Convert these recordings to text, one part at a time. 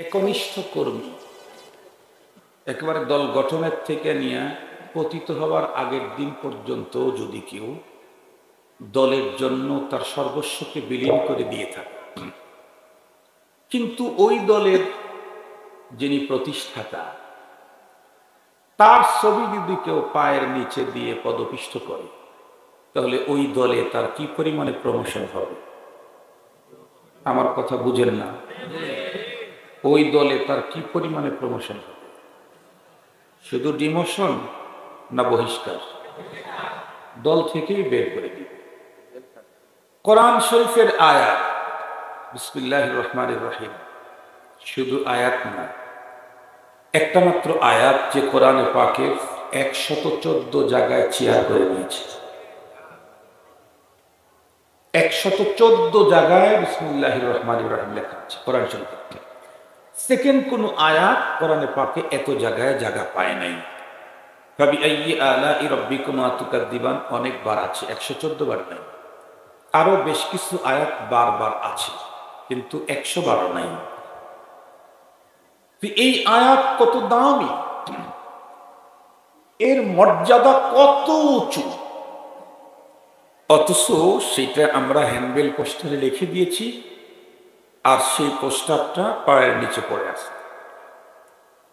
একনিষ্ঠ কর্মী একেবারে দল গঠনের থেকে নিয়ে পতিত হওয়ার আগের দিন পর্যন্ত যদি কেউ দলের জন্য তার সর্বস্বকে বিলীন করে দিয়ে থাকে, কিন্তু ওই দলের যিনি প্রতিষ্ঠাতা তার ছবি যদি কেউ পায়ের নিচে দিয়ে পদপিষ্ট করে, তাহলে ওই দলে তার কি পরিমাণে প্রমোশন হবে? আমার কথা বুঝেন না? ওই দলে তার কি পরিমাণে প্রমোশন হবে? শুধু ডিমোশন না বহিষ্কার? দল থেকেই বের করে দিবে। কোরআন শরীফের আয়াত, বিসমিল্লাহির রহমানির রহিম, শুধু আয়াত না, একটা মাত্র আয়াত যে কোরআনে পাকের 114 জায়গায় চেয়ার করে নিয়েছে। 114 জায়গায় বিসমিল্লাহির রহমানির রহিম লেখা আছে কোরআন শরীফে। সেকেন্ড কোন আয়াত কোরআনে পাকে এত জায়গায় জায়গা পায় নাই। ফাবিআইয়ি আলাই রাব্বিকুমা তুকাদ্দিবান অনেকবার আছে, 114 বার নাই। আরো বেশ কিছু আয়াত বারবার আছে, কিন্তু 112 নাই। এই আয়াত কত দামি, এর মর্যাদা কত উঁচু, অথচ সেটা আমরা হ্যান্ডবেল পোস্টারে লিখে দিয়েছি, আর সেই পোস্টারটা পায়ের নিচে পড়ে আছে।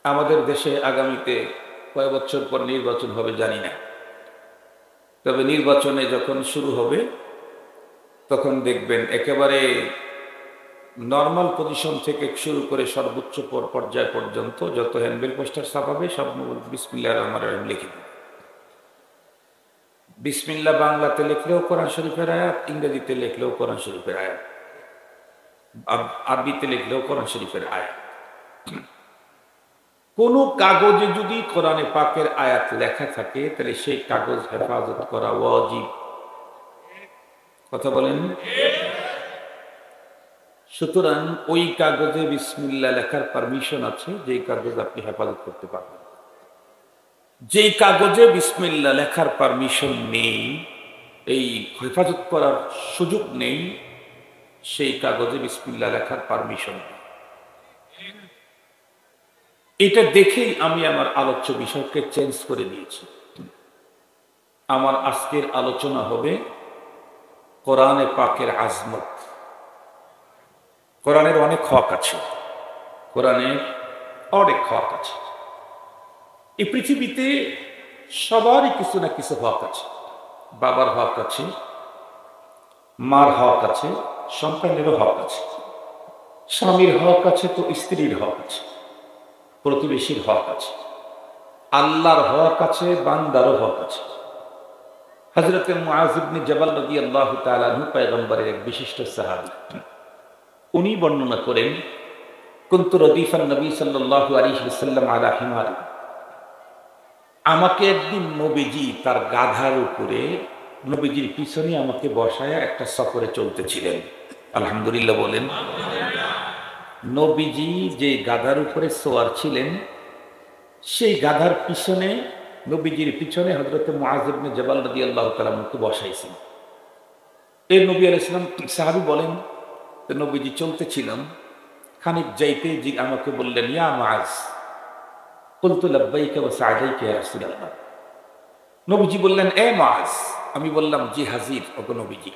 আমাদের দেশে আগামীতে কয়েক বছর পর নির্বাচন হবে জানি না, তবে নির্বাচনে যখন শুরু হবে তখন দেখবেন একেবারে নর্মাল পজিশন থেকে শুরু করে সর্বোচ্চ পর্যায় পর্যন্ত যত হ্যান্ডবিল পোস্টার ছাপাবে সব বিসমিল্লাহির রহমানির রহিম লিখে দেবে। বিসমিল্লাহ বাংলাতে লিখলেও কোরআন শরীফের আয়াত, ইংরেজিতে লিখলেও কোরআন শরীফের আয়াত, আরবিতে লিখলেও কোরআন শরীফের আয়াত। কোন কাগজে যদি কোরআনে পাকের আয়াত লেখা থাকে তাহলে সেই কাগজ হেফাজত করা ওয়াজিব। কথা বলেন? সুতরাং ওই কাগজে বিসমিল্লাহ লেখার পারমিশন আছে, যেই কাগজ আপনি হেফাজত করতে পারবেন। যেই কাগজে বিসমিল্লাহ লেখার পারমিশন নেই, এই হেফাজত করার সুযোগ নেই, সেই কাগজে বিসমিল্লাহ লেখার পারমিশন নেই। এটা দেখেই আমি আমার আলোচ্য বিষয়কে চেঞ্জ করে দিয়েছি। আমার আজকের আলোচনা হবে কোরআনে পাকের আজমত। কোরআনের অনেক হক আছে, কোরআনের অনেক হক আছে। এই পৃথিবীতে সবারই কিছু না কিছু হক আছে। বাবার হক আছে, মার হক আছে, সন্তানেরও হক আছে, স্বামীর হক আছে, তো স্ত্রীর হক আছে, প্রতিবেশীর হক আছে, আল্লাহর হক আছে, বান্দারও হক আছে। হযরত মুআয ইবনে জাবাল রাদিয়াল্লাহু তাআলা আনহু পয়গম্বরের এক বিশিষ্ট সাহাবী। উনি বর্ণনা করেন, কুনতু রদিফান নবী সাল্লাল্লাহু আলাইহি ওয়াসাল্লাম আলা হিমার। আমাকে একদিন নবীজি তার গাধার উপরে, নবীজির পিছনে আমাকে বসায়া একটা সফরে চলতেছিলেন। আলহামদুলিল্লাহ বলেন। নবীজি যে গাধার উপরে সওয়ার ছিলেন, সেই গাধার পিছনে, নবীজির পিছনে হযরত মুআয ইবনে জাবাল রাদিয়াল্লাহু তাআলা আনহুকে বসাইছেন। এই নবী আলাইহিস সালাম সাহাবী বলেন, তো নবীজি চলতেছিলাম, খানিক যাইতে জি আমাকে বললেন, ইয়া মুআয। কুলতু লাব্বাইকা ওয়া সা'দাইকা ইয়া রাসূলুল্লাহ। নবীজি বললেন, এ মুআয। আমি বললাম, জি হাজির ওগো নবীজি।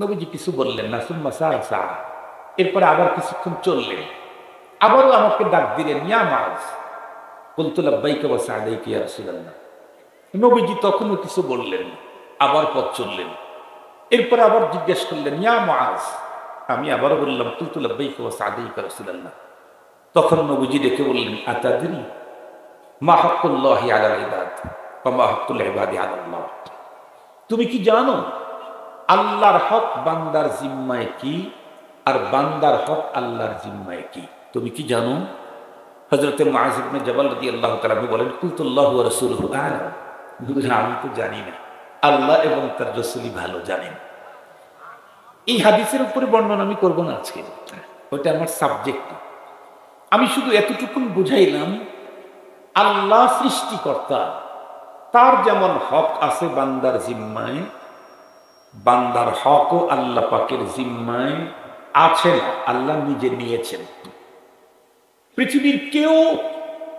নবীজি কিছু বললেন না, সুম্মা সা। এরপরে আবার কিছুক্ষণ চললেন, আবারও আমাকে ডাক দিলেন, ইয়া মুআয। কুলতু লাব্বাইকা ওয়া সা'দাইকা ইয়া রাসূলুল্লাহ। নবীজি তখনও কিছু বললেন, আবার পথ চললেন। এরপরে আবার জিজ্ঞেস করলেন, ইয়া মুআয। আমি আবারও বললাম, কুলতু লাব্বাইকা ওয়া সা'দাইকা ইয়া রাসূলুল্লাহ। তখন নবীজি ডেকে বললেন, আতাদরি মা হাক্কুল্লাহি আলাল ইবাদ ওয়া মা হাক্কুল ইবাদি আলাল্লাহ। তুমি কি জানো আল্লাহর হক বান্দার জিম্মায় কি, আর বান্দার হক আল্লাহর জিম্মায় কি? তুমি কি জানো? হযরত মুআয ইবনে জাবাল রাদিয়াল্লাহু তাআলা বলেন, কুলতুল্লাহু ওয়া রাসূলুহু আ'লাম। আমি তো জানি না, আল্লাহ এবং তার রাসূলই ভালো জানেন। এই হাদিসের উপরে বর্ণনা আমি করব না আজকে, ওটা আমার সাবজেক্ট। আমি শুধু এতটুকুন বুঝাইলাম, আল্লাহ সৃষ্টিকর্তা, তার যেমন হক আছে বান্দার জিম্মায়, বান্দার হকও আল্লাহ পাকের জিম্মায় আছে না, আল্লাহ নিজে নিয়েছেন। পৃথিবীর কেউ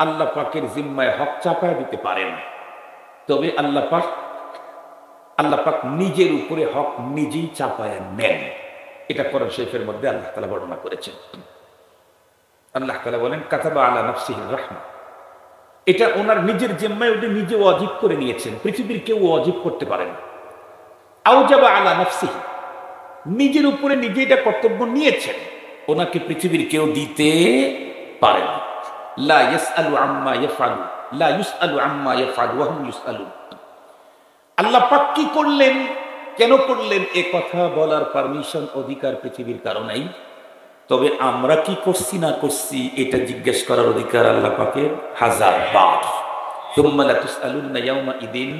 আল্লাহ পাকের জিম্মায় হক চাপায় দিতে পারে না, তবে আল্লাহ পাক নিজের উপরে হক নিজেই চাপায় নেন। এটা কোরআন শরীফের মধ্যে আল্লাহ তাআলা বর্ণনা করেছেন। আল্লাহ তাআলা বলেন কাতাবা আলা নাফসিহির রাহমা, এটা ওনার নিজের জিম্মায় উনি নিজে ওয়াজিব করে নিয়েছেন, পৃথিবীর কেউ ওয়াজিব করতে পারে না। আওজাবা আলা নাফসিহি, নিজের উপরে নিজে এটা কর্তব্য নিয়েছেন, ওনাকে পৃথিবীর কেউ দিতে পারে না। লা ইয়াসআলু আম্মা ইয়াফআলু লা ইউসআলু আম্মা ইয়াফআলু ওয়া হুম ইউসআলুন। আল্লাহ পাক কি করলেন, কেন করলেন, এ কথা বলার পারমিশন অধিকার পৃথিবীর কারো নাই, তবে আমরা কি করছি না করছি এটা জিজ্ঞেস করার অধিকার আল্লাহ পাকের হাজার বার। সুম্মা লা তুসআলুন্না ইয়াওমা ইদিন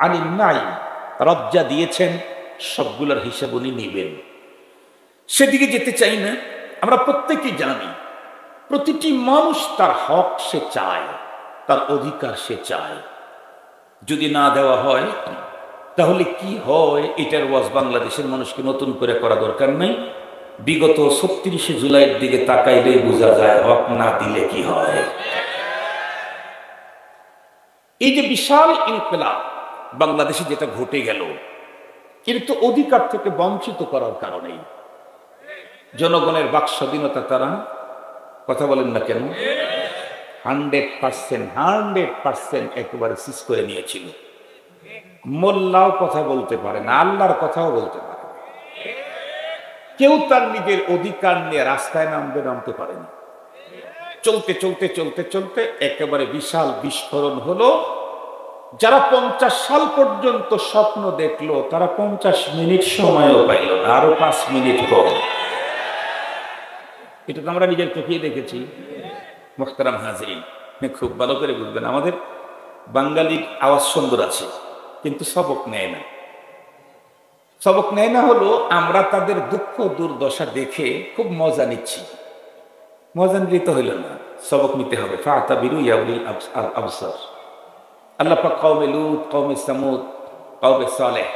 আনিন নাঈম, রব যা দিয়েছেন সবগুলোর হিসাব উনি নেবেন। সেদিকে যেতে চাই না। আমরা প্রত্যেকেই জানি প্রতিটি মানুষ তার হক সে চায়, তার অধিকার সে চায়। যদি না দেওয়া হয় তাহলে কি হয়, এটার ওয়াজ বাংলাদেশের মানুষকে নতুন করে করা দরকার নাই। বিগত ৩৬শে জুলাইয়ের দিকে তাকাইলেই বোঝা যায় হক না দিলে কি হয়। এই যে বিশাল ইনকিলাব বাংলাদেশে যেটা ঘটে গেল, কিন্তু অধিকার থেকে বঞ্চিত করার কারণেই জনগণের বাক স্বাধীনতা তারা, কথা বলেন না কেন, 100% একেবারে সিজ করে নিয়েছিল। মোল্লাও কথা বলতে পারে না, আল্লাহর কথাও বলতে পারে না, কেউ তার নিজের অধিকার নিয়ে রাস্তায় নামতে পারেনি। চলতে চলতে চলতে চলতে একেবারে বিশাল বিস্ফোরণ হলো। যারা 50 সাল পর্যন্ত স্বপ্ন দেখলো তারা 50 মিনিট সময়ও পাইল না, আরো 5 মিনিট কম। এটা তো আমরা নিজের চোখেই দেখেছি। মুহতারাম হাজিরিন, খুব ভালো করে বুঝবেন, আমাদের বাঙালির আওয়াজ সুন্দর আছে কিন্তু সবক নেয় না। সবক নেয় না হলো আমরা তাদের দুঃখ দুর্দশা দেখে খুব মজা নিচ্ছি। মজা নিলে তো হইল না, সবক নিতে হবে। ফাতাবিরু ইয়া উলিল আবসার। আল্লাহ পাক কওমে লূত, কওমে সামুদ, কওমে সালেহ,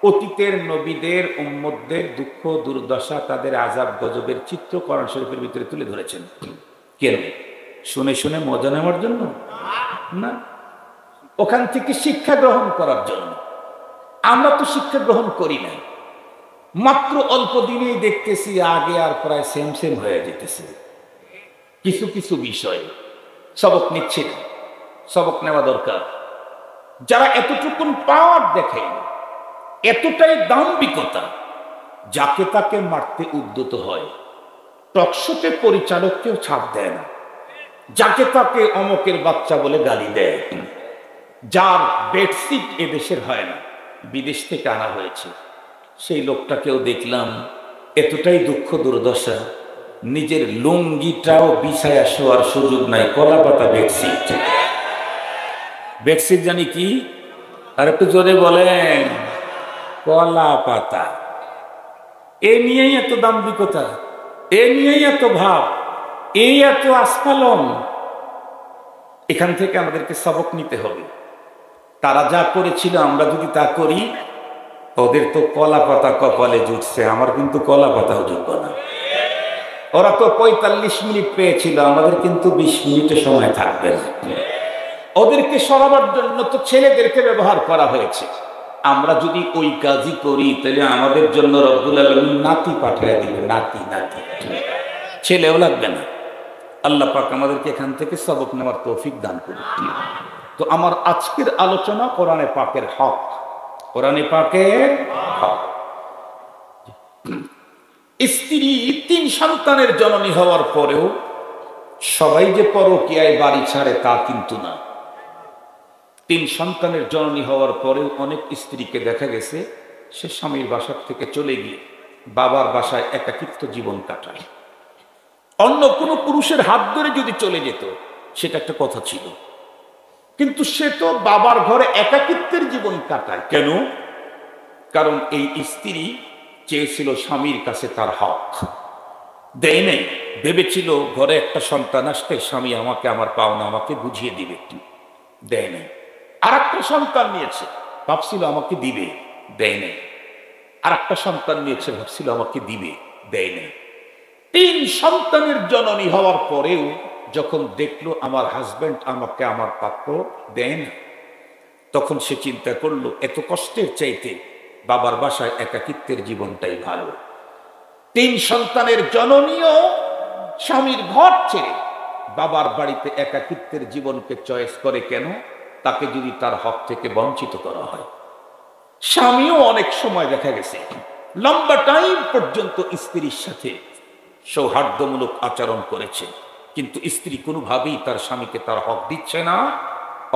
অতীতের নবীদের উম্মতদের দুঃখ দুর্দশা, তাদের আযাব গজবের চিত্র কোরআন শরীফের ভিতরে তুলে ধরেছেন। কেন? শুনে শুনে মজা নেওয়ার জন্য না, ওখান থেকে শিক্ষা গ্রহণ করার জন্য। আমরা তো শিক্ষা গ্রহণ করি না, মাত্র অল্প দিনেই দেখতেছি আগে আর প্রায় সেম হয়ে যেতেছে। কিছু কিছু বিষয় সবক নিচ্ছে না, সবক নেওয়া দরকার। যারা এতটুকুন পাওয়ার দেখে, এতটাই দাম্ভিকতা, যাকে তাকে মারতে উদ্যত হয়, টকশোতে পরিচালককেও ছাড় দেয় না, যাকে তাকে অমকের বাচ্চা বলে গালি দেয়, যার বেডশিট এদেশের হয় না, বিদেশ থেকে আনা হয়েছে, সেই লোকটাকেও দেখলাম এতটাই দুঃখ দুর্দশা, নিজের লুঙ্গিটাও বিছায়া শোয়ার সুযোগ নাই, কলা পাতা বেডশিট। বেডশিট জানি কি? আর একটু জোরে বলেন, কলা পাতা। এ নিয়েই এত দাম্ভিকতা, এ নিয়েই এত ভাব, এই এত আস্ফালন। এখান থেকে আমাদেরকে সবক নিতে হবে। তারা যা করেছিল আমরা যদি তা করি, ওদের তো কলা পাতা কপালে জুটছে, আমার কিন্তু কলা পাতাও জুটবে না। ওরা তো 45 মিনিট পেয়েছিল, আমাদের কিন্তু 20 মিনিটের সময় থাকবে না। ওদেরকে সরাবার জন্য তো ছেলেদেরকে ব্যবহার করা হয়েছে। আমরা যদি ওই কাজই করি তাহলে আমাদের জন্য রব্বুল আলামিন নাতি পাঠিয়ে দিবে, নাতি। ছেলেও লাগবে না। আল্লাহ পাক আমাদেরকে এখান থেকে সবক নেওয়ার তৌফিক দান করুন। তো আমার আজকের আলোচনা কোরআনে পাকের হক, কোরআনে পাকের হক। স্ত্রী 3 সন্তানের জননী হওয়ার পরেও সবাই যে পরকীয়ায় বাড়ি ছাড়ে তা কিন্তু না। 3 সন্তানের জননী হওয়ার পরেও অনেক স্ত্রীকে দেখা গেছে সে স্বামীর বাসার থেকে চলে গিয়ে বাবার বাসায় একাকিত্ব জীবন কাটায়। অন্য কোনো পুরুষের হাত ধরে যদি চলে যেত সেটা একটা কথা ছিল, কিন্তু সে তো বাবার ঘরে একাকিত্বের জীবন কাটায়। কেন? কারণ এই স্ত্রী চেয়েছিল স্বামীর কাছে তার হক, দেয় নাই। ভেবেছিল ঘরে একটা সন্তান আসতে স্বামী আমাকে আমার পাওনা আমাকে বুঝিয়ে দিবে, দেয় নাই। আর একটা সন্তান নিয়েছে, ভাবছিল আমাকে দিবে, দেয় নাই। আর একটা সন্তান নিয়েছে, ভাবছিল আমাকে দিবে, দেয় নাই। 3 সন্তানের জননী হওয়ার পরেও যখন দেখলো আমার হাজব্যান্ড আমাকে আমার প্রাপ্য দেন, তখন সে চিন্তা করলো এত কষ্টের চাইতে বাবার বাসায় একাকিত্বের জীবনটাই ভালো। 3 সন্তানের জননীয় স্বামীর ঘর ছেড়ে বাবার বাড়িতে একাকিত্বের জীবনকে চয়েস করে কেন? তাকে যদি তার হক থেকে বঞ্চিত করা হয়। স্বামীও অনেক সময় দেখা গেছে লম্বা টাইম পর্যন্ত স্ত্রীর সাথে সৌহার্দ্যমূলক আচরণ করেছে, কিন্তু স্ত্রী কোনোভাবেই তার স্বামীকে তার হক দিচ্ছে না।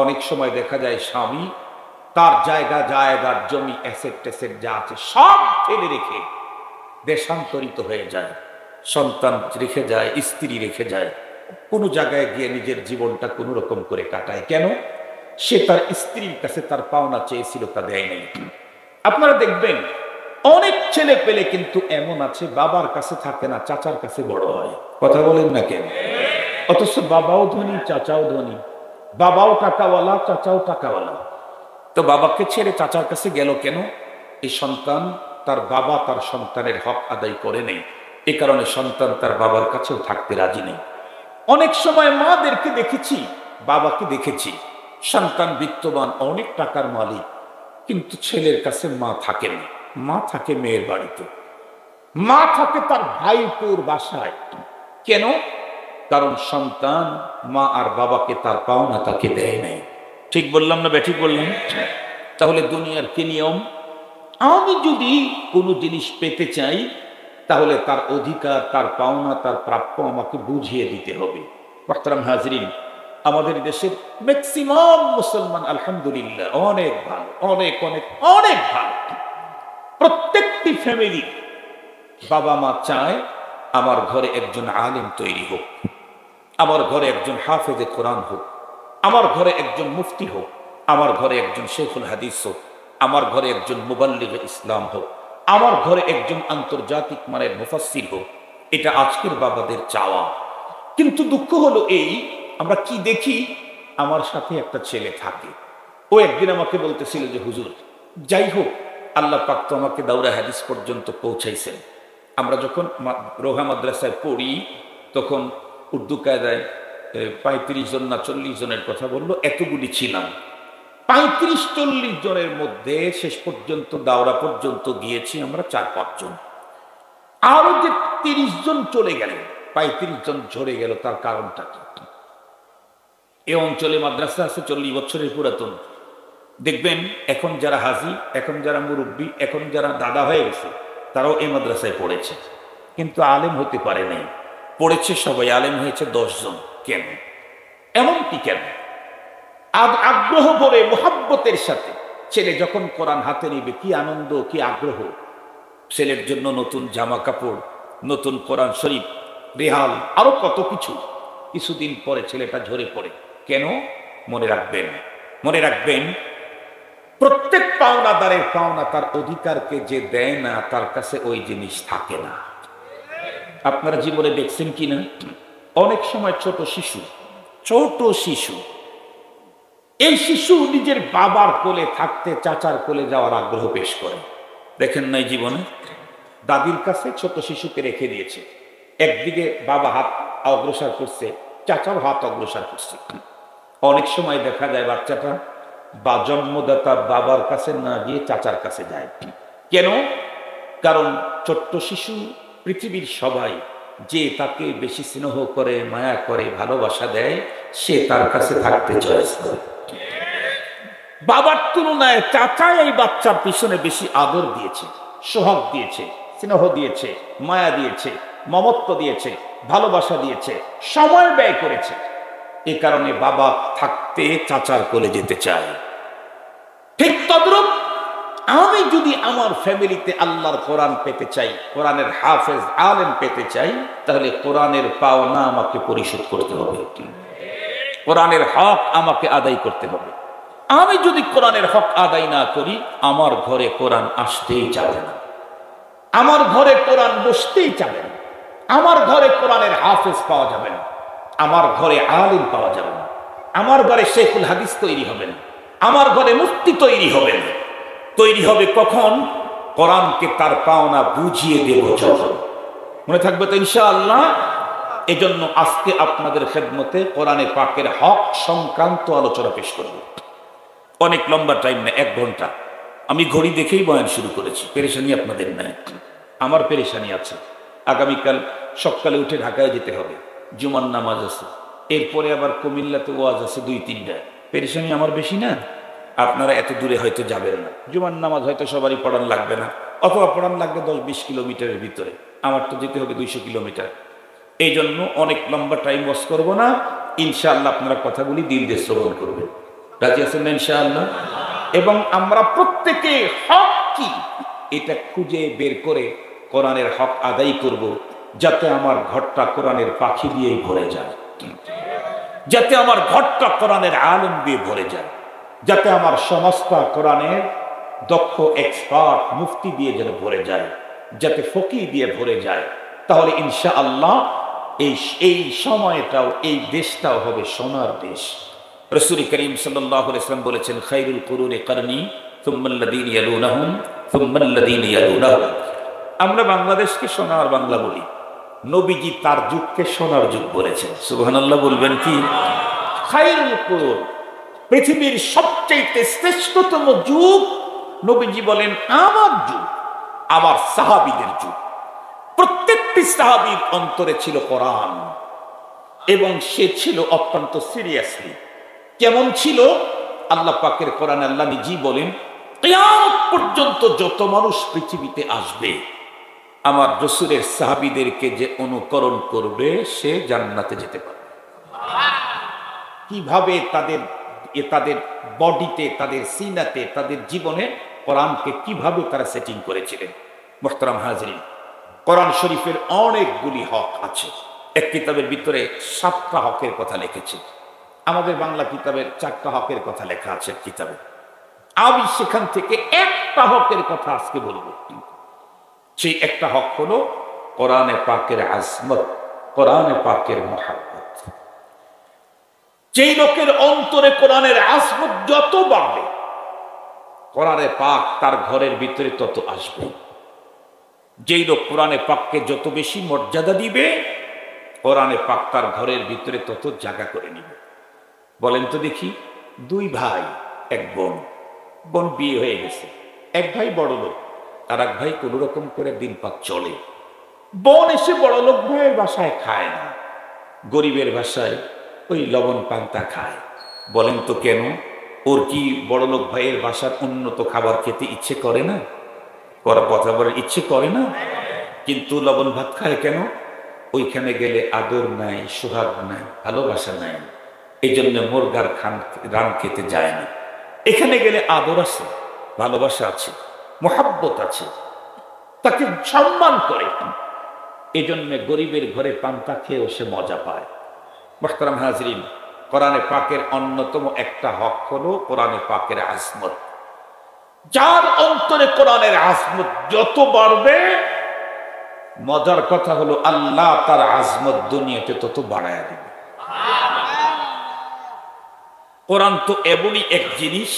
অনেক সময় দেখা যায় স্বামী তার জায়গার জমি অ্যাসেট ট্যাসেট যা আছে সব ফেলে রেখে দেশান্তরিত হয়ে যায়, সন্তান রেখে যায়, স্ত্রী রেখে যায়, কোনো জায়গায় গিয়ে নিজের জীবনটা কোনো রকম করে কাটায়। কেন? সে তার স্ত্রীর কাছে তার পাওনা চেয়েছিল, তা দেয় নাই। আপনারা দেখবেন অনেক ছেলে পেলে কিন্তু এমন আছে বাবার কাছে থাকে না, চাচার কাছে বড় হয়। কথা বলেন না কেন? অথচ বাবাও ধনী, চাচাও ধনী, বাবাও টাকাওয়ালা, চাচাও টাকাওয়ালা। তো বাবাকে ছেড়ে চাচার কাছে গেল কেন? এই সন্তান তার বাবা তার সন্তানের হক আদায় করে নেই, এ কারণে সন্তান তার বাবার কাছেও থাকতে রাজি নেই। অনেক সময় মাদেরকে দেখেছি, বাবাকে দেখেছি, সন্তান বিত্তবান, অনেক টাকার মালিক, কিন্তু ছেলের কাছে মা থাকেন, মা থাকে মেয়ের বাড়িতে, মা থাকে তার ভাইপুর বাসায়। কেন? কারণ সন্তান মা আর বাবাকে তার পাওনা তাকে দেয় নাই। ঠিক বললাম না বেঠিক বললাম? তাহলে দুনিয়ার কি নিয়ম? আমি যদি কোনো জিনিস পেতে চাই তাহলে তার অধিকার, তার পাওনা, তার প্রাপ্য আমাকে বুঝিয়ে দিতে হবে। মোহতারাম হাজরিন, আমাদের দেশের ম্যাক্সিমাম মুসলমান আলহামদুলিল্লাহ অনেক ভালো, অনেক অনেক অনেক ভালো। প্রত্যেকটি ফ্যামিলি বাবা মা চায় আমার ঘরে একজন আলেম তৈরি হোক, আমার ঘরে একজন হাফেজে কোরআন হোক, আমার ঘরে একজন মুফতি হোক, আমার ঘরে একজন শেখুল হাদিস হোক, আমার ঘরে একজন মুবাল্লিগে ইসলাম হোক, আমার ঘরে একজন আন্তর্জাতিক মানের মুফাসসির হোক। এটা আজকের বাবাদের চাওয়া। কিন্তু দুঃখ হলো এই, আমরা কি দেখি, আমার সাথে একটা ছেলে থাকে, ও একদিন আমাকে বলতেছিল যে হুজুর, যাই হোক আল্লাহ পাক তো আমাকে দাওরা হাদিস পর্যন্ত পৌঁছাইছেন। আমরা যখন রোহা মাদ্রাসায় পড়ি তখন উর্দু কায়দায় 35 জন না 40 জনের কথা বললো, এতগুলি ছিলাম। 35-40 জনের মধ্যে শেষ পর্যন্ত দাওরা পর্যন্ত গিয়েছি আমরা 4-5 জন। আরো যে 30 জন চলে গেলেন, 35 জন ঝরে গেল, তার কারণটা কি? এ অঞ্চলে মাদ্রাসা আছে 40 বছরের পুরাতন। দেখবেন এখন যারা হাজি, এখন যারা মুরব্বী, এখন যারা দাদা হয়ে গেছে, তারাও এই মাদ্রাসায় পড়েছে, কিন্তু আলেম হতে পারে নাই। পড়েছে সবাই, আলেম হয়েছে 10 জন। কেন? এমনটি কেন? আগ্রহ ভরে মোহাব্বতের সাথে ছেলে যখন কোরআন হাতে নিবে, কি আনন্দ, কি আগ্রহ। ছেলের জন্য নতুন জামা কাপড়, নতুন কোরআন শরীফ, রেহাল, আরো কত কিছু। কিছুদিন পরে ছেলেটা ঝরে পড়ে। কেন? মনে রাখবেন, মনে রাখবেন, প্রত্যেক পাওনাদারের পাওনা তার অধিকারকে যে দেয় না তার কাছে ওই জিনিস থাকে না। আপনারা জীবনে দেখছেন কিনা, অনেক সময় ছোট শিশু, এই শিশু নিজের বাবার কোলে থাকতে চাচার কোলে যাওয়ার আগ্রহ পেশ করে। দেখেন নাই জীবনে? দাদির কাছে ছোট শিশুকে রেখে দিয়েছে, একদিকে বাবা হাত অগ্রসর করছে, চাচার হাত অগ্রসর করছে। অনেক সময় দেখা যায় বাচ্চাটা বা জন্মদাতা বাবার কাছে না গিয়ে চাচার কাছে যায়। কেন? কারণ ছোট্ট শিশু পৃথিবীর সবাই যে তাকে বেশি স্নেহ করে, মায়া করে, ভালোবাসা দেয়, সে তার কাছে থাকতে চয়েস করে। বাবার তুলনায় চাচা এই বাচ্চার পিছনে বেশি আদর দিয়েছে, সোহাগ দিয়েছে, স্নেহ দিয়েছে, মায়া দিয়েছে, মমত্ব দিয়েছে, ভালোবাসা দিয়েছে, সময় ব্যয় করেছে। এ কারণে বাবা থাকতে চাচার কোলে যেতে চায়। ঠিক তদ্রূপ আমি যদি আমার ফ্যামিলিতে আল্লাহর কোরআন পেতে চাই, কোরআনের হাফেজ আলেম পেতে চাই, তাহলে কোরআনের পাওনা আমাকে পরিশোধ করতে হবে, কোরআনের হক আমাকে আদায় করতে হবে। আমি যদি কোরআনের হক আদায় না করি, আমার ঘরে কোরআন আসতেই চাবে না, আমার ঘরে কোরআন বসতেই চাবে না, আমার ঘরে কোরআনের হাফেজ পাওয়া যাবে না, আমার ঘরে আলিম পাওয়া যাবে না, আমার ঘরে শেখুল হাদিস তৈরি হবে না, আমার ঘরে মুফতি তৈরি হবে না। তৈরি হবে কখন? কোরআনকে তার পাওনা বুঝিয়ে দেব যখন। মনে থাকবে তো ইনশাআল্লাহ? এজন্য আজকে আপনাদের খেদমতে কোরআনে পাকের হক সংক্রান্ত আলোচনা পেশ করব। অনেক লম্বা টাইম না, 1 ঘন্টা। আমি ঘড়ি দেখেই বয়ান শুরু করেছি, পেরেশানি আপনাদের নাই, আমার পেরেশানি আছে। আগামীকাল সকালে উঠে ঢাকায় যেতে হবে, জুমার নামাজ আছে, এরপরে আবার কুমিল্লাতে ওয়াজ আছে 2-3টা। পেরেশানি আমার বেশি না? আপনারা এত দূরে হয়তো যাবেন না, জুমার নামাজ হয়তো সবারই পড়ান লাগবে না, অথবা পড়ান লাগবে 10-20 কিলোমিটারের ভিতরে, আমার তো যেতে হবে 200 কিলোমিটার। এই জন্য অনেক লম্বা টাইম ওয়াজ করবো না, ইনশাআল্লাহ আপনারা কথাগুলি দিল দিয়ে শ্রবণ করবেন। রাজি আছেন না ইনশাআল্লাহ? এবং আমরা প্রত্যেকে হক কি এটা খুঁজে বের করে কোরআনের হক আদায় করব, যাতে আমার ঘরটা কোরআনের পাখি দিয়েই ভরে যায়, যাতে আমার ঘরটা কোরআনের আলেম দিয়ে ভরে যায়, যাতে আমার সমাজটা কোরআনের দক্ষ এক্সপার্ট মুফতি দিয়ে যেন ভরে যায়, যাতে ফকিহ দিয়ে ভরে যায়। তাহলে ইনশাআল্লাহ এই সময়টাও, এই দেশটাও হবে সোনার দেশ। রাসূল করিম সাল্লাল্লাহু আলাইহি ওয়াসাল্লাম বলেছেন, খায়রুল কুরুনি করনি সুম্মাল্লাযীনা ইয়ালুনাহুম সুম্মাল্লাযীনা ইয়ালুনাহুম। আমরা বাংলাদেশকে সোনার বাংলা বলি, নবীজি তার যুগকে সোনার যুগ বলেছেন। সুবহানাল্লাহ বলবেন কি? খায়রুল কুরুন, পৃথিবীর সবচেয়ে শ্রেষ্ঠতম যুগ, নবীজি বলেন আমার যুগ, আমার সাহাবীদের যুগ। প্রত্যেকটি সাহাবীর অন্তরে ছিল কোরআন, এবং সে ছিল অত্যন্ত সিরিয়াসলি। কেমন ছিল? আল্লাহ পাকের কোরআন আল্লাহ নিজেই বলেন, কিয়ামত পর্যন্ত যত মানুষ পৃথিবীতে আসবে, আমার রাসূলের সাহাবীদেরকে যে অনুকরণ করবে সে জান্নাতে যেতে পারবে। কিভাবে তাদের বডিতে, তাদের সিনাতে, তাদের জীবনে কোরআনকে কিভাবে তারা সেটিং করেছিলেন। মুহতারাম হাজরিন, কোরআন শরীফের অনেকগুলি হক আছে। এক কিতাবের ভিতরে 7টা হকের কথা লিখেছে, আমাদের বাংলা কিতাবের 4টা হকের কথা লেখা আছে কিতাবে। আমি সেখান থেকে একটা হকের কথা আজকে বলবো। সেই একটা হক হলো কোরআনে পাকের আজমত, কোরআনে পাকের মুহাব্বত। যেই লোকের অন্তরে কোরআনের আজমত যত বাড়বে, কোরআনে পাক তার ঘরের ভিতরে তত আসবে। যেই লোক কোরআনে পাককে যত বেশি মর্যাদা দিবে, কোরআনে পাক তার ঘরের ভিতরে তত জায়গা করে নিবে। বলেন তো দেখি, 2 ভাই 1 বোন, বোন বিয়ে হয়ে গেছে, এক ভাই বড় লোক, আর এক ভাই কোন রকম করে দিন পাক চলে। বোন এসে বড় লোক ভাইয়ের বাসায় খায় না, গরিবের বাসায় ওই লবণ পান্তা খায়। বলেন তো কেন? ওর কি বড় লোক ভাইয়ের বাসার উন্নত খাবার খেতে ইচ্ছে করে না? কথা বলার ইচ্ছে করে না? কিন্তু লবণ ভাত খায় কেন? ওইখানে গেলে আদর নাই, সোহাগ নাই, ভালোবাসা নাই, এই জন্য মুরগার রান খেতে যায় না। এখানে গেলে আদর আছে, ভালোবাসা আছে, মোহাব্বত আছে, তাকে সম্মান করে। এই জন্য গরিবের ঘরে পান্তা খেয়েও সে মজা পায়। মুহতারাম হাজরিন, কোরআনে পাকের অন্যতম একটা হক হলো কোরআনে পাকের আজমত। যার অন্তরে কোরআনের আজমত যত বাড়বে, মজার কথা হলো আল্লাহ তার আজমত দুনিয়াতে তত বাড়ায় দেবে। কোরআন তো এমনই এক জিনিস,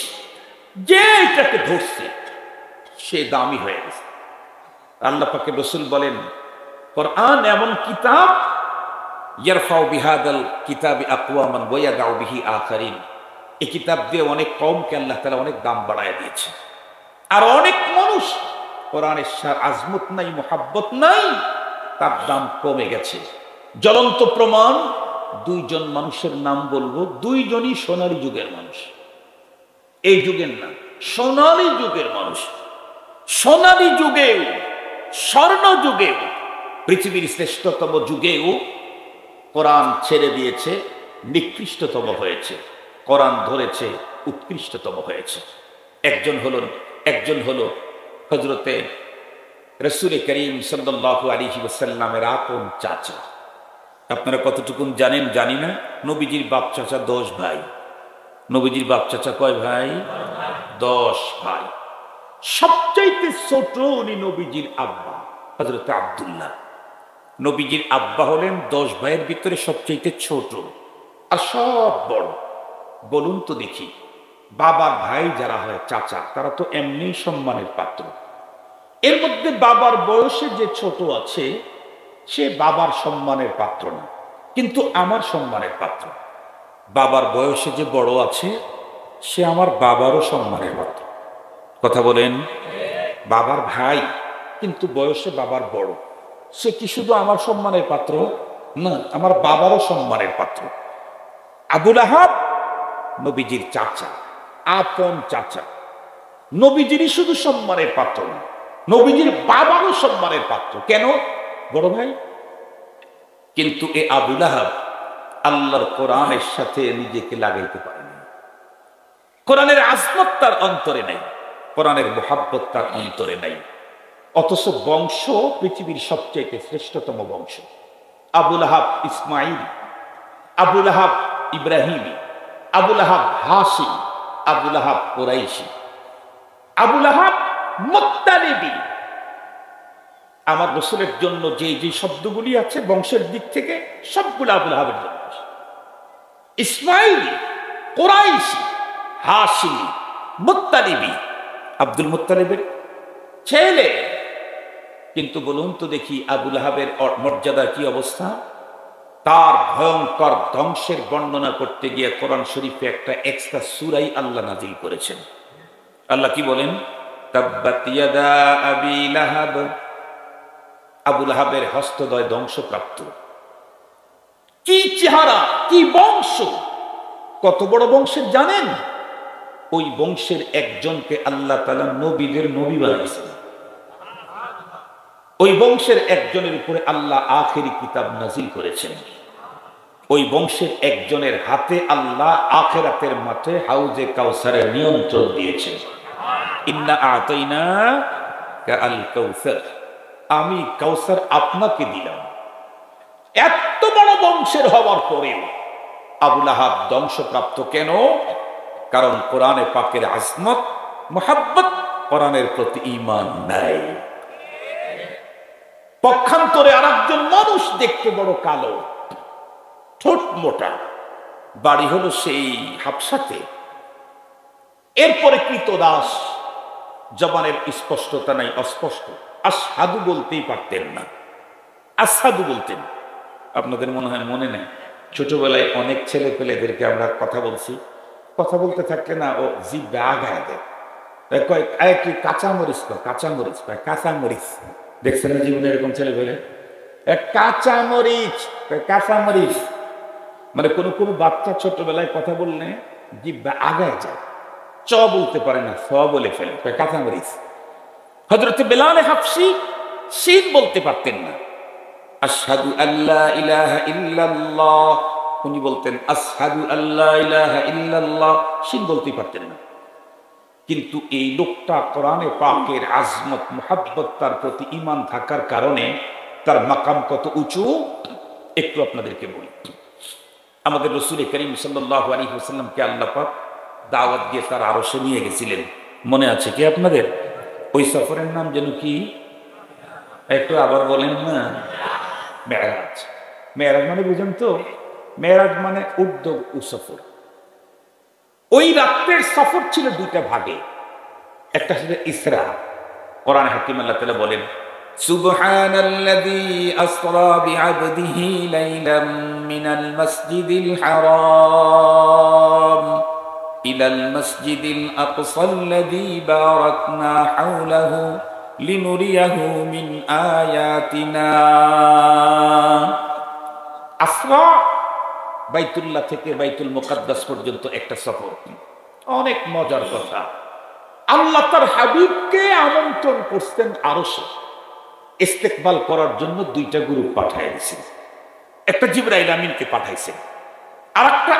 যে এটাকে ধরছে সে দামি হয়ে গেছে। আল্লাহ পাকের রাসূল বলেন, কোরআন এমন কিতাব, ইয়ারফাউ বিহাদাল কিতাবি আকওয়ামান ওয়া ইয়াদাউ বিহি আখারিন। এই কিতাব দিয়ে অনেক কওমকে আল্লাহ তাআলা অনেক দাম বাড়ায় দিয়েছে। আর অনেক মানুষ কোরআনের আজমত নাই, মুহাব্বত নাই, তার দাম কমে গেছে। জ্বলন্ত প্রমাণ, 2 জন মানুষের নাম বলবো, 2 জনই সোনালী যুগের মানুষ। এই যুগের না, সোনালী যুগের মানুষ। সোনালী যুগেও, স্বর্ণ যুগেও, পৃথিবীর শ্রেষ্ঠতম যুগেও কোরআন ছেড়ে দিয়েছে, নিকৃষ্টতম হয়েছে। কোরআন ধরেছে, উৎকৃষ্টতম হয়েছে। একজন হলো হযরতে রাসূল করিম সাল্লাল্লাহু আলাইহি ওয়াসাল্লামের আপন চাচা। আপনারা কতটুকুন জানেন জানি না, নবীজির বাপ চাচা 10 ভাই। নবীজির বাপ চাচা কয় ভাই? 10 ভাই। সবচাইতে ছোট উনি নবীজির আব্বা হযরতে আব্দুল্লাহ। নবীজির আব্বা হলেন 10 ভাইয়ের ভিতরে সবচাইতে ছোট আর সব বড়। বলুন তো দেখি, বাবার ভাই যারা হয় চাচা, তারা তো এমনি সম্মানের পাত্র। এর মধ্যে বাবার বয়সে যে ছোট আছে, সে বাবার সম্মানের পাত্র না। কিন্তু আমার সম্মানের পাত্র। বাবার বয়সে যে বড় আছে সে আমার বাবারও সম্মানের পাত্র। কথা বলেন? বাবার ভাই কিন্তু বয়সে বাবার বড়, সে কি শুধু আমার সম্মানের পাত্র? না, আমার বাবারও সম্মানের পাত্র। আবুল আহাব নবীজির চাচা, আপন চাচা, নবীজিরই শুধু সম্মানের পাত্র না, নবীজির বাবারও সম্মানের পাত্র। কেন? বড় ভাই। কিন্তু এ আবুল আহাব আল্লাহর কোরআনের সাথে নিজেকে লাগাইতে পারে না। কোরআনের আজমত তার অন্তরে নাই, কোরআনের মুহাব্বত তার অন্তরে নাই। অথচ বংশ পৃথিবীর সবচেয়ে শ্রেষ্ঠতম বংশ। আবুল আহাব ইসমাইল, আবুল আহাব ইব্রাহিমী, আবুল আহাব হাশিম, আবুল আহাব কুরাইশি, আবুল আহাব মুত্তালিবী। আমার রাসূলের জন্য যে যে শব্দগুলি আছে বংশের দিক থেকে সবগুলো আবুল আহাবের জন্য। ইসমাইলি, কুরাইশি, হাশিমি, মুত্তালিবী, আব্দুল মুত্তালিবের ছেলে। কিন্তু বলুন তো দেখি আবুল আহাবের মর্যাদার কি অবস্থা? তার ভয়ঙ্কর ধ্বংসের বর্ণনা করতে গিয়ে কোরআন শরীফে একটা এক্সট্রা সূরাই আল্লাহ নাযিল করেছেন। আল্লাহ কি বলেন? তাব্বাত ইয়াদা আবি লাহাব, আবুল আহাবের হস্তদ্বয় ধ্বংসপ্রাপ্ত। কি চেহারা, কি বংশ, কত বড় বংশের জানেন? ওই বংশের একজনকে আল্লাহ তাআলা নবীদের নবী বানিয়েছেন। ওই বংশের একজনের উপরে আল্লাহ আখেরি কিতাব নাজিল করেছেন। ওই বংশের একজনের হাতে আল্লাহ আখিরাতের মাঠে হাউজে কাউসারের নিয়ন্ত্রণ দিয়েছেন। ইন্না আতাইনাকা আল কাউসার, আমি কাউসার আপনাকে দিলাম। এত বড় বংশের হওয়ার পরেও আবুল আহাব ধ্বংসপ্রাপ্ত কেন? কারণ কোরআনে পাকের আজমত, মুহাব্বত, কোরআনের প্রতি ঈমান নাই। পক্ষান্তরে আরেকজন মানুষ দেখতে বড় কালো, ঠোঁট মোটা, বাড়ি হলো সেই হাবশাতে, এরপরে কৃতদাস, জবানের স্পষ্টতা নাই, অস্পষ্ট। আশহাদু বলতেই পারতেন না, আশহাদু বলতেন। আপনাদের মনে হয় মনে নেই, ছোটবেলায় অনেক ছেলে পেলেদেরকে আমরা কথা বলছি, কথা বলতে থাকলে না ও জিভে আগায় দেয়, কয় তুই কাঁচামরিচ কর, কাঁচামরিচ কয়, কাঁচামরিচ। দেখছেন না জীবনে এরকম ছেলে পেলে? কাঁচামরিচ, কাঁচামরিচ। মানে কোনো কোনো বাচ্চা ছোটবেলায় কথা বললে জিভে আগায় যায়, চ বলতে পারে না, স বলে ফেলে, কাঁচামরিচ। হযরতে বেলাল হাবশী শিন বলতে পারতেন না, আশহাদু আল্লা ইলাহা ইল্লাল্লাহ, উনি বলতেন আশহাদু আল্লা ইলাহা ইল্লাল্লাহ, শিন বলতে পারতেন না। কিন্তু এই লোকটা কোরআনে পাকের আজমত, মুহাব্বত, তার প্রতি ঈমান থাকার কারণে তার মাকাম কত উঁচু একটু আপনাদেরকে বলি। আমাদের রাসূল করিম সাল্লাল্লাহু আলাইহি ওয়াসাল্লামকে আল্লাহ পাক দাওয়াত দিয়ে তার আরশে নিয়ে গেছিলেন, মনে আছে কি আপনাদের? ওই সফরের নাম যেন কি? একটু আবার বলেন না। মেরাজ। মেরাজ মানে বুঝেন তো? মেরাজ মানে উর্দু সফর। ওই রাত্রের সফর ছিল দুইটা ভাগে, একটা ছিল ইসরা। কোরআন হাকিম আল্লাহ তাআলা বলেন, সুবহানাল্লাযী আসরা বিআবদিহি লাইলাম মিনাল মাসজিদিল হারাম ইলাল মাসজিদিল আকসাল্লাযী বারাকনা হাওলাহু লিনুরিয়াহু মিন আয়াতিনা। আসরা বাইতুল্লাহ থেকে বাইতুল মুকাদ্দাস পর্যন্ত একটা সফর, অনেক মজার কথা। আল্লাহ তার হাবিবকে আমন্ত্রণ করতেন আরশে, ইস্তেকবাল করার জন্য দুইটা গ্রুপ পাঠিয়ে দিয়েছেন। একটা জিবরাইল আমিনকে পাঠাইছেন, আর একটা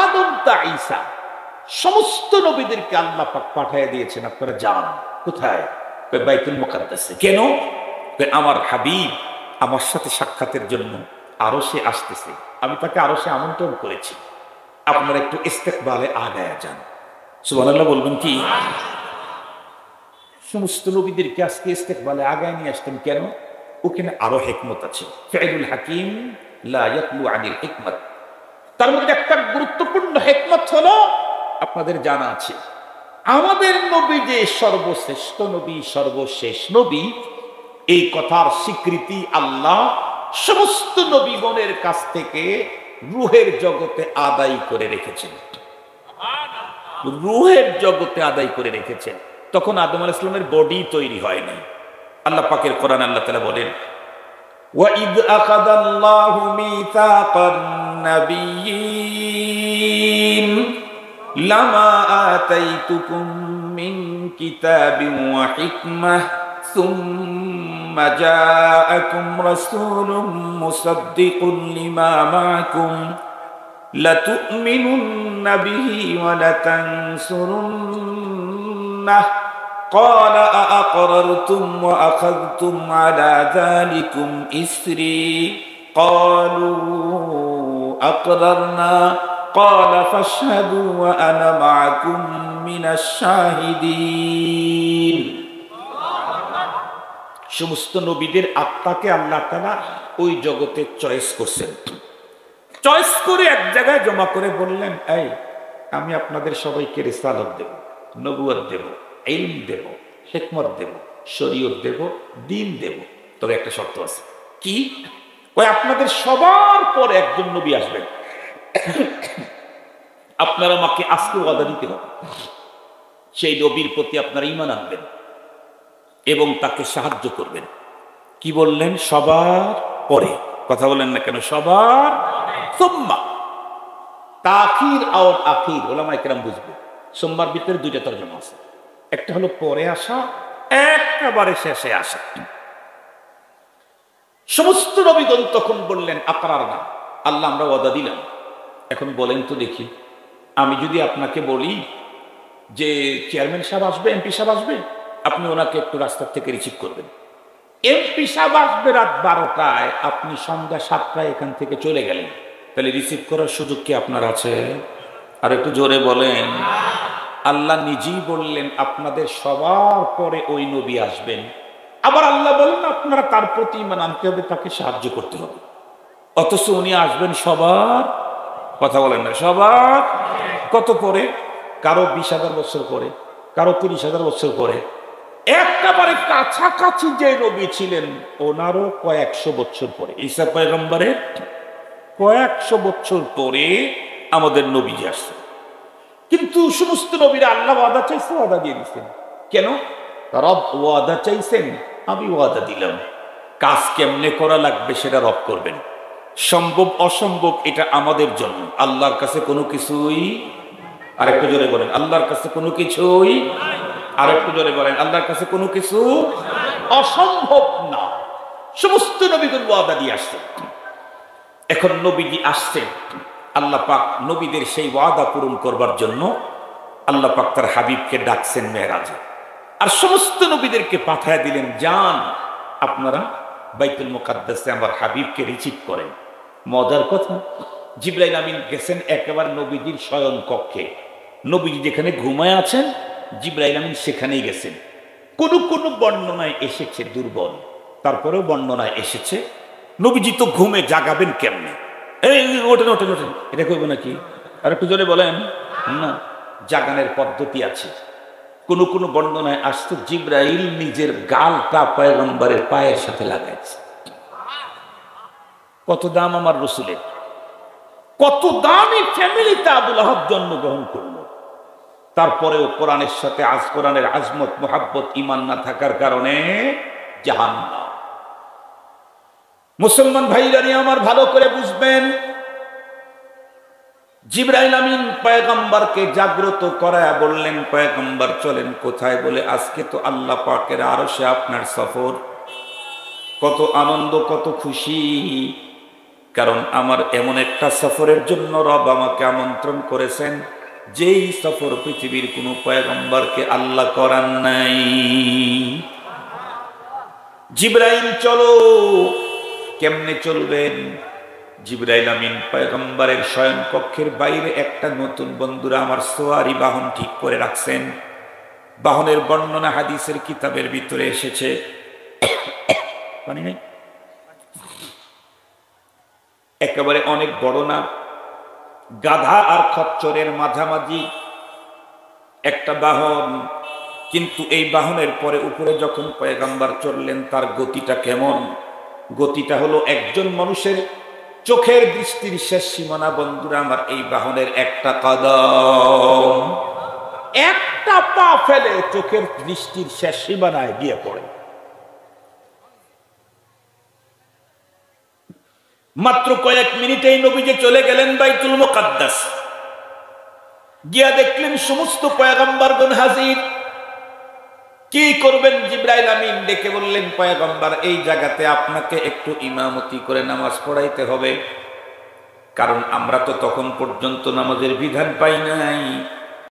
আদম তা ঈসা, সমস্ত নবীদেরকে আল্লাহ পাক পাঠিয়ে দিয়েছেন, আপনারা যান। কোথায়? বাইতুল মুকাদ্দাসে। কেন? আমার হাবিব আমার সাথে সাক্ষাতের জন্য আরশে আসতেছে, আমি তাকে আরশে আমন্ত্রণ করেছি, আপনারা একটু ইস্তেকবালে আগায়া যান। সুবহানাল্লাহ বলবেন কি? সমস্ত নবীদেরকে আজকে ইস্তেকবালে আগায় নিয়ে আসতেন কেন? ওখানে আরো হিকমত আছে। ফিআলুল হাকিম লা ইয়াতলু আনিল হিকমত। তার মধ্যে একটা গুরুত্বপূর্ণ হিকমত হলো আপনাদের জানা আছে, আমাদের নবী যে সর্বশ্রেষ্ঠ নবী, সর্বশেষ নবী, এই কথার স্বীকৃতি আল্লাহ সমস্ত নবীগণের কাছ থেকে রূহের জগতে আদায় করে রেখেছেন, রূহের জগতে আদায় করে রেখেছেন। তখন আদম আলাইহিস সালামের বডি তৈরি হয় নাই। আল্লাহ পাকের কোরআন আল্লাহ তাআলা বলেন, وَإِذْ أَخَذَ اللَّهُ مِيثَاقَ النَّبِيِّينَ لَمَا آتَيْتُكُم مِّن كِتَابٍ وَحِكْمَةٍ ثُمَّ جَاءَكُمْ رَسُولٌ مُصَدِّقٌ لِّمَا مَعَكُمْ لَتُؤْمِنُنَّ بِهِ وَلَتَنصُرُنَّهُ قال أأقررتم وأخذتم على ذلكم إسري قالوا أقررنا قال فاشهدوا وأنا معكم من الشاهدين। সমস্ত নবীদের আত্মাকে আল্লাহ তাআলা ওই জগতে চয়েস করছেন, চয়েস করে এক জায়গায় জমা করে বললেন, এই আমি আপনাদের সবাইকে রিসালাত দেব, নবুয়ত দেব, ইলম দেব, হিকমত দেব, শরীয়ত দেব, দ্বীন দেব। তবে একটা শর্ত আছে। কি? ওই আপনাদের সবার পর একজন নবী আসবেন, আপনারা আমাকে আজকে ওয়াদা দিতে হবে সেই নবীর প্রতি আপনারা ঈমান আনবেন এবং তাকে সাহায্য করবেন। কি বললেন? সবার পরে। কথা বলেন না কেন? সবার সুম্মা। তাখির আর আখির ওলামায়ে কেরাম বুঝবে। সোমবার ভিতরে দুইটা তরজমা আছে, একটা হলো পরে আসা, একেবারে শেষে আসা। সমস্ত নবীগণ তখন বললেন আকরার না, আল্লাহ আমরা ওয়াদা দিলাম। এখন বলেন তো দেখি, আমি যদি আপনাকে বলি যে চেয়ারম্যান সাহেব আসবে, এমপি সাহেব আসবে, আপনি ওনাকে একটু রাস্তার থেকে রিসিভ করবেন। এমপি সাহেব আসবে রাত 12টায়, আপনি সন্ধ্যা 7টায় এখান থেকে চলে গেলেন, তাহলে রিসিভ করার সুযোগ কি আপনার আছে? আর একটু জোরে বলেন। আল্লাহ নিজেই বললেন আপনাদের সবার পরে ওই নবী আসবেন। আবার আল্লাহ বলেন আপনারা তার প্রতি ঈমান আনতে হবে, তাকে সাহায্য করতে হবে। অথচ উনি আসবেন সবার, কথা বলেন না, সবার কত পরে? কারো 20,000 বছর পরে, কারো 30,000 বছর পরে। একেবারে কাছাকাছি যে নবী ছিলেন ওনারও কয়েকশো বছর পরে, ঈসা পয়গম্বরের কয়েকশো বছর পরে আমাদের নবীজি আসছে। কিন্তু সমস্ত নবীরা আল্লাহ ওয়াদা চাইছে, ওয়াদা দিয়ে দিচ্ছেন। কেন? রব ওয়াদা চাইছেন, আমি ওয়াদা দিলাম। কাজ কেমনে করা লাগবে সেটা রব করবেন। সম্ভব অসম্ভব এটা আমাদের জন্য, আল্লাহর কাছে কোনো কিছুই, আরেকটু জোরে বলেন, আল্লাহর কাছে কোনো কিছুই, আরেকটু জোরে বলেন, আল্লাহর কাছে কোনো কিছু অসম্ভব না। সমস্ত নবীগণ ওয়াদা দিয়ে আসছেন। এখন নবীজি আসছেন, আল্লাহ পাক নবীদের সেই ওয়াদা পূরণ করবার জন্য আল্লাহ পাক তার হাবিবকে ডাকছেন মেরাজে। আর সমস্ত নবীদেরকে পাঠায় দিলেন, যান আপনারা বাইতুল মুকাদ্দাসে আমার হাবিবকে রিসিভ করেন। মজার কথা, জিবরাইল আমিন গেছেন একেবারে নবীজির শয়ন কক্ষে। নবীজি যেখানে ঘুমায় আছেন, জিবরাইল আমিন সেখানেই গেছেন। কোন কোন বর্ণনায় এসেছে দুর্বল, তারপরেও বর্ণনায় এসেছে নবীজি তো ঘুমে জাগাবেন কেমনে? এই ওঠেন ওঠেন ওঠেন, এটা কইব নাকি? আর একটু জোরে বলেন না। জাগানের পদ্ধতি আছে। কোন কোন বর্ণনায় আসছে জিবরাইল নিজের গালটা পয়গম্বরের পায়ের সাথে লাগাইছে। কত দাম আমার রসুলের, কত দামি ফ্যামিলিতে আবুল আহাব জন্মগ্রহণ করলো। তারপরেও কোরআনের সাথে কোরআনের আজমত মোহাব্বত ঈমান না থাকার কারণে জাহান্নাম। মুসলমান ভাইরা আমার ভালো করে বুঝবেন, জিবরাইল আমিন পয়গম্বরকে জাগ্রত করায় বললেন, পয়গম্বর চলেন কোথায়? বলে আজকে তো আল্লাহ পাকের আরশে আপনার সফর। কত আনন্দ, কত খুশি, কারণ আমার এমন একটা সফরের জন্য রব আমাকে আমন্ত্রণ করেছেন যেই সফর পৃথিবীর কোনো পয়গম্বরকে আল্লাহ করান নাই। জিবরাইল চলো। কেমনে চলবেন? জিবরাইল আমিন পয়গম্বরের শয়ন কক্ষের বাইরে একটা নতুন, বন্ধুরা আমার, সোয়ারি বাহন ঠিক করে রাখছেন। বাহনের বর্ণনা হাদিসের কিতাবের ভিতরে এসেছে। পানি নেই, একেবারে অনেক বড় না, গাধা আর খচ্চরের মাঝামাঝি একটা বাহন। কিন্তু এই বাহনের পরে উপরে যখন পয়গম্বর চললেন তার গতিটা কেমন? গতিটা হলো একজন মানুষের চোখের দৃষ্টির শেষ সীমানা। বন্ধুরা আমার, এই বাহনের একটা কদম, একটা পা ফেলে চোখের দৃষ্টির শেষ সীমানায় গিয়ে পড়ে। মাত্র কয়েক মিনিটেই নবীজি চলে গেলেন বাইতুল মুকাদ্দাস। গিয়া দেখলেন সমস্ত পয়গম্বরগণ হাজির। কি করবেন? জিবরাইল আমিন ডেকে বললেন, পয়গম্বর, এই জায়গাতে আপনাকে একটু ইমামতি করে নামাজ পড়াইতে হবে, কারণ আমরা তো তখন পর্যন্ত নামাজের বিধান পাই নাই।